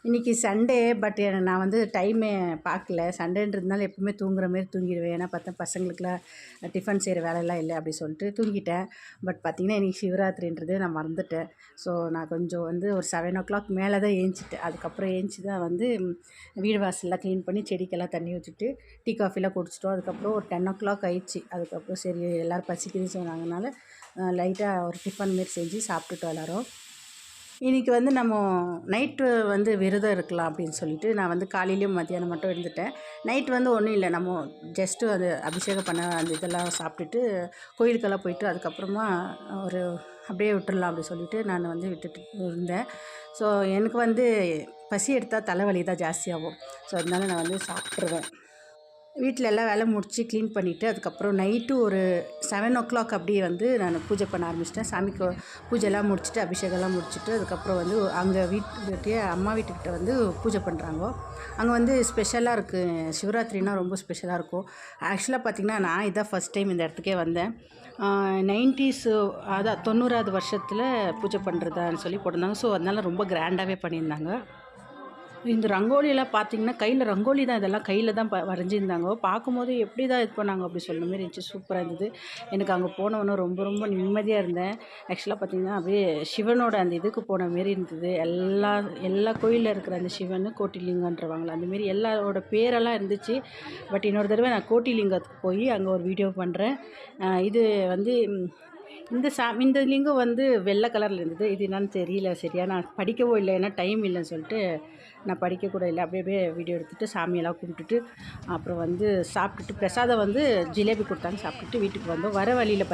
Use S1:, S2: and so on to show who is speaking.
S1: இன்றைக்கி Sunday. But நான் வந்து டைமே பார்க்கல. சண்டேன்றதுனால எப்பவுமே தூங்குற மாரி தூங்கிடுவேன். ஏன்னா பார்த்தா பசங்களுக்குலாம் டிஃபன் செய்கிற வேலையெல்லாம் இல்லை அப்படி சொல்லிட்டு தூங்கிட்டேன். பட் பார்த்திங்கன்னா இன்றைக்கி சிவராத்திரின்றது நான் மறந்துட்டேன். ஸோ நான் கொஞ்சம் வந்து ஒரு 7 o'clock மேலே தான் ஏஞ்சிட்டேன். அதுக்கப்புறம் ஏஞ்சி தான் வந்து வீடு வாசல்லாம் க்ளீன் பண்ணி செடிக்கெல்லாம் தண்ணி ஊற்றிட்டு டீ காஃபிலாம் குடிச்சிட்டோம். அதுக்கப்புறம் ஒரு 10 o'clock ஆயிடுச்சு. அதுக்கப்புறம் சரி எல்லோரும் பசிக்குதுன்னு சொன்னாங்கனால லைட்டாக ஒரு டிஃபன் மாரி செஞ்சு சாப்பிட்டுட்டோம் எல்லோரும். இன்றைக்கி வந்து நம்ம நைட்டு வந்து விரதம் இருக்கலாம் அப்படின்னு சொல்லிட்டு நான் வந்து காலையிலையும் மத்தியானம் மட்டும் இருந்துட்டேன். நைட் வந்து ஒன்றும் இல்லை, நம்ம ஜஸ்ட்டு அது அபிஷேகம் பண்ண அந்த இதெல்லாம் சாப்பிட்டுட்டு கோயிலுக்கெல்லாம் போயிட்டு அதுக்கப்புறமா ஒரு அப்படியே விட்டுடலாம் அப்படி சொல்லிட்டு நான் வந்து விட்டுட்டு இருந்தேன். ஸோ எனக்கு வந்து பசி எடுத்தால் தலைவலி தான் ஜாஸ்தியாகும். ஸோ அதனால நான் வந்து சாப்பிட்ருவேன். வீட்டில் எல்லாம் வேலை முடித்து க்ளீன் பண்ணிவிட்டு அதுக்கப்புறம் நைட்டு ஒரு 7 o'clock அப்படியே வந்து நான் பூஜை பண்ண ஆரம்பிச்சிட்டேன். சாமிக்கு பூஜைலாம் முடிச்சுட்டு அபிஷேகம்லாம் முடிச்சுட்டு அதுக்கப்புறம் வந்து அங்கே வீட்டுக்கிட்டே அம்மா வீட்டுக்கிட்ட வந்து பூஜை பண்ணுறாங்க. அங்கே வந்து ஸ்பெஷலாக இருக்குது. சிவராத்திரினா ரொம்ப ஸ்பெஷலாக இருக்கும். ஆக்சுவலாக பார்த்திங்கன்னா நான் இதான் ஃபஸ்ட் டைம் இந்த இடத்துக்கே வந்தேன். 90s அதான் 90வது வருஷத்தில் பூஜை பண்ணுறதான்னு சொல்லி போட்டிருந்தாங்க. ஸோ அதனால் ரொம்ப கிராண்டாகவே பண்ணியிருந்தாங்க. இந்த ரங்கோலியெல்லாம் பார்த்திங்கன்னா கையில் ரங்கோலி தான், இதெல்லாம் கையில் தான் வரைஞ்சிருந்தாங்க. பார்க்கும்போது எப்படி தான் இது பண்ணாங்க அப்படி சொல்கிற மாரி இருந்துச்சு. சூப்பராக இருந்தது. எனக்கு அங்கே போனவொன்னே ரொம்ப ரொம்ப நிம்மதியாக இருந்தேன். ஆக்சுவலாக பார்த்திங்கன்னா அப்படியே சிவனோட அந்த இதுக்கு போன மாரி இருந்தது. எல்லா கோயிலில் இருக்கிற அந்த சிவன் கோட்டிலிங்கன்றவாங்களா அந்தமாரி எல்லாரோட பேரெல்லாம் இருந்துச்சு. பட் இன்னொரு தடவை நான் கோட்டிலிங்கத்துக்கு போய் அங்கே ஒரு வீடியோ பண்ணுறேன். இது வந்து இந்த லிங்கம் வந்து வெள்ளை கலரில் இருந்தது. இது என்னன்னு தெரியல சரியா. நான் படிக்கவோ இல்லை, ஏன்னா டைம் இல்லைன்னு சொல்லிட்டு நான் படிக்கக்கூட இல்லை. அப்படியே வீடியோ எடுத்துகிட்டு சாமியெல்லாம் கும்பிட்டுட்டு அப்புறம் வந்து சாப்பிட்டுட்டு பிரசாதம் வந்து ஜிலேபி கொடுத்தாங்க, சாப்பிட்டுட்டு வீட்டுக்கு வந்தோம். வர வழியில்